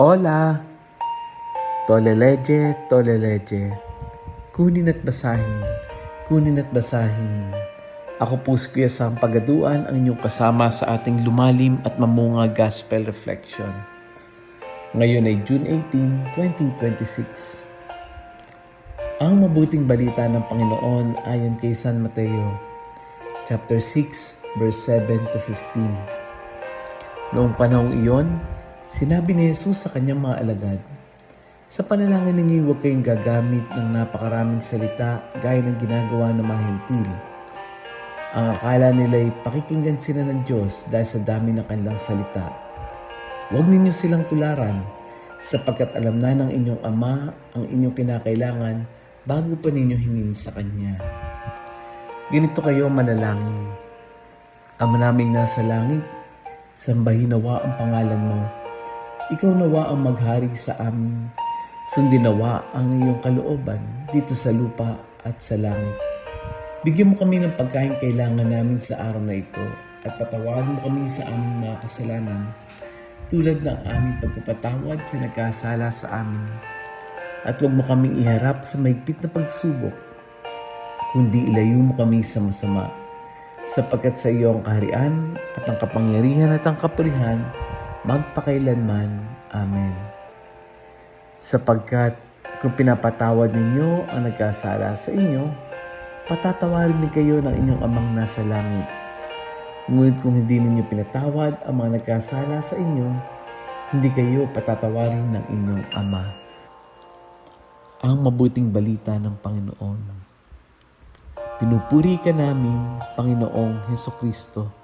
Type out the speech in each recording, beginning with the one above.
Hola! Toleleche, toleleche. Kunin at basahin, kunin at basahin. Ako po si Kuya Sam Pagaduan, ang inyong kasama sa ating lumalim at mamunga Gospel Reflection. Ngayon ay June 18, 2026. Ang mabuting balita ng Panginoon ayon kay San Mateo, chapter 6, verse 7 to 15. Noong panahong iyon, sinabi ni Jesus sa kanyang mga alagad, "Sa panalangin ninyo huwag kayong gagamit ng napakaraming salita gaya ng ginagawa ng mga hentil. Ang akala nila'y pakikinggan sila ng Diyos dahil sa dami ng kanilang salita. Huwag ninyo silang tularan, sapagkat alam na ng inyong Ama ang inyong kinakailangan bago pa ninyo hingin sa Kanya. Ganito kayo manalangin. Ama naming nasa langit, sambahin nawa ang pangalan mo. Ikaw nawa ang maghari sa amin. Sundin nawa ang iyong kalooban dito sa lupa at sa langit. Bigyan mo kami ng pagkain kailangan namin sa araw na ito at patawarin mo kami sa aming mga kasalanan tulad ng aming pagpapatawad sa nagkasala sa amin. At huwag mo kaming iharap sa mahigpit na pagsubok, kundi ilayo mo kami sa masama. Sapagkat sa iyo ang kaharian at ang kapangyarihan at ang kapurihan magpakailanman. Amen. Sapagkat kung pinapatawad ninyo ang nagkasala sa inyo, patatawarin din kayo ng inyong Amang nasa langit. Ngunit kung hindi ninyo pinatawad ang mga nagkasala sa inyo, hindi kayo patatawarin ng inyong Ama." Ang mabuting balita ng Panginoon. Pinupuri ka namin, Panginoong Hesukristo.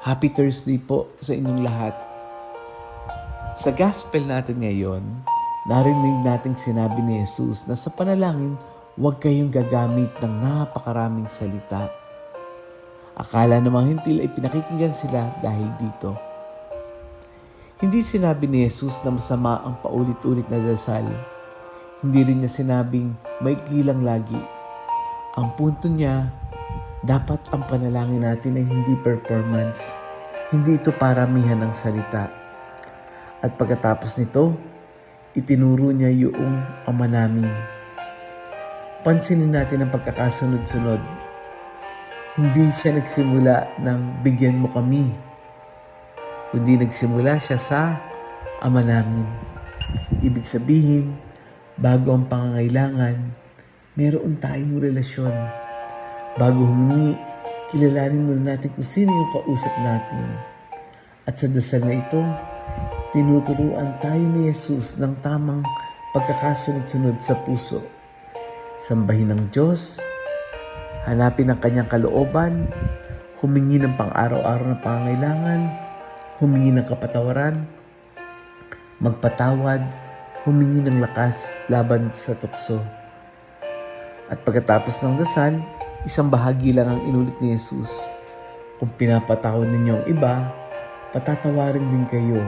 Happy Thursday po sa inyong lahat. Sa gospel natin ngayon, narinig nating sinabi ni Jesus na sa panalangin, huwag kayong gagamit ng napakaraming salita. Akala ng mga hentil ay pinakikinggan sila dahil dito. Hindi sinabi ni Jesus na masama ang paulit-ulit na dasal. Hindi rin niya sinabing maikli lang lagi. Ang punto niya, dapat ang panalangin natin ay hindi performance. Hindi ito paramihan ng salita. At pagkatapos nito, itinuro niya yung Ama namin. Pansinin natin ang pagkakasunod-sunod. Hindi siya nagsimula ng bigyan mo kami, kundi nagsimula siya sa Ama namin. Ibig sabihin, bago ang pangangailangan, meron tayong relasyon. Bago humingi, kilalanin muna natin kung sino yung kausap natin. At sa dasal na ito, tinuturuan tayo ni Jesus ng tamang pagkakasunod-sunod sa puso. Sambahin ng Diyos, hanapin ang kanyang kalooban, humingi ng pang-araw-araw na pangangailangan, humingi ng kapatawaran, magpatawad, humingi ng lakas laban sa tukso. At pagkatapos ng dasal, isang bahagi lang ang inulit ni Jesus. Kung pinapatawad ninyo ang iba, patatawarin din kayo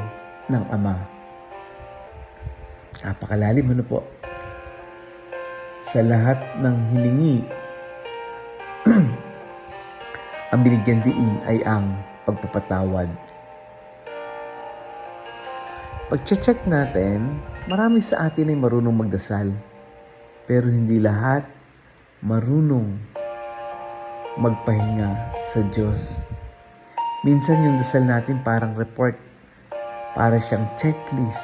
ng Ama. Napakalalim, ano po? Sa lahat ng hiningi, ang binigyan diin ay ang pagpapatawad. Pag-check natin, marami sa atin ay marunong magdasal, pero hindi lahat marunong magpahinga sa Diyos. Minsan yung dasal natin parang report, para siyang checklist.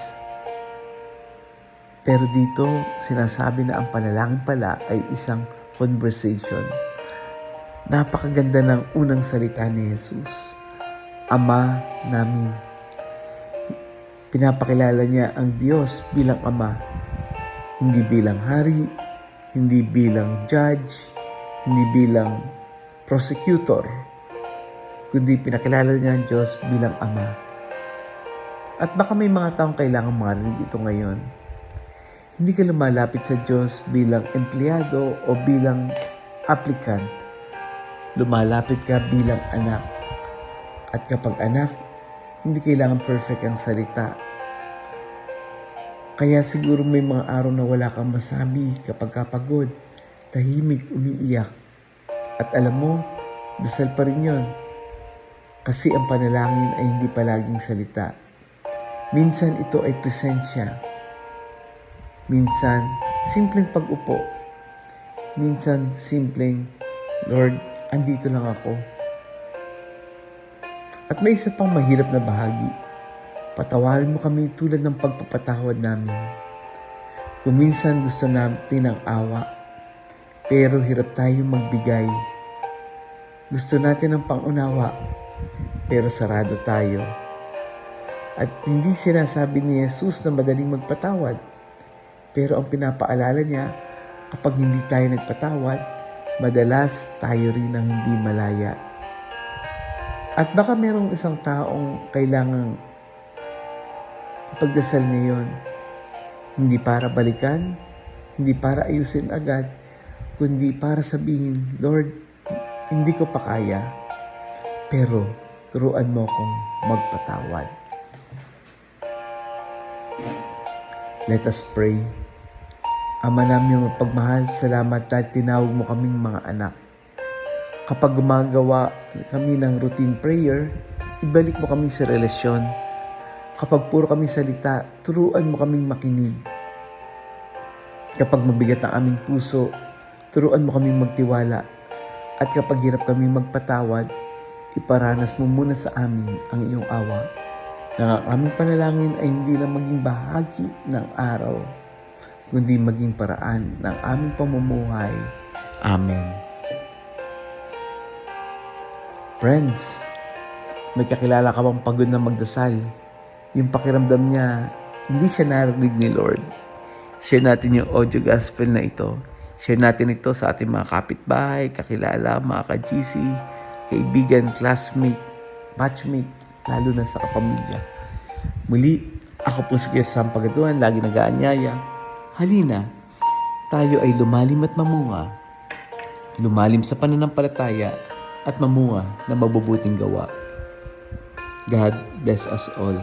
Pero dito, sinasabi na ang panalangin pala ay isang conversation. Napakaganda ng unang salita ni Jesus. Ama namin. Pinapakilala niya ang Diyos bilang Ama. Hindi bilang hari, hindi bilang judge, hindi bilang prosecutor, kundi pinakilala niya ang Diyos bilang Ama. At baka may mga taong kailangan marinig ito ngayon. Hindi ka lumalapit sa Diyos bilang empleyado o bilang applicant. Lumalapit ka bilang anak. At kapag anak, hindi kailangan perfect ang salita. Kaya siguro may mga araw na wala kang masabi kapag kapagod, tahimik, umiiyak. At alam mo, dasal pa rin yun. Kasi ang panalangin ay hindi palaging salita. Minsan ito ay presensya. Minsan, simpleng pag-upo. Minsan, simpleng, Lord, andito lang ako. At may isa pang mahirap na bahagi. Patawarin mo kami tulad ng pagpapatawad namin. Kung minsan gusto natin ng awa, pero hirap tayong magbigay. Gusto natin ng pangunawa, pero sarado tayo. At hindi sinasabi ni Jesus na madaling magpatawad. Pero ang pinapaalala niya, kapag hindi tayo nagpatawad, madalas tayo rin ang hindi malaya. At baka merong isang taong kailangang ipagdasal niya yun. Hindi para balikan, hindi para ayusin agad, kundi para sabihin, Lord, hindi ko pa kaya, pero turuan mo akong magpatawad. Let us pray. Ama namin mapagmahal, salamat dahil tinawag mo kaming mga anak. Kapag gumagawa kami ng routine prayer, ibalik mo kami sa relasyon. Kapag puro kami salita, turuan mo kaming makinig. Kapag mabigat ang aming puso, turuan mo kaming magtiwala. At kapag hirap kami magpatawad, iparanas mo muna sa amin ang iyong awa. Na ang aming panalangin ay hindi lang maging bahagi ng araw, kundi maging paraan ng aming pamumuhay. Amen. Friends, may kakilala ka bang pagod na magdasal? Yung pakiramdam niya, hindi siya narinig ni Lord. Share natin yung audio gospel na ito. Share natin ito sa ating mga kapitbahay, kakilala, mga ka-GC, kaibigan, classmate, batchmate, lalo na sa kapamilya. Muli, ako po si Kuya Sam Pagatuan, lagi nag-aanyaya. Halina, tayo ay lumalim at mamunga. Lumalim sa pananampalataya at mamunga na mabubuting gawa. God bless us all.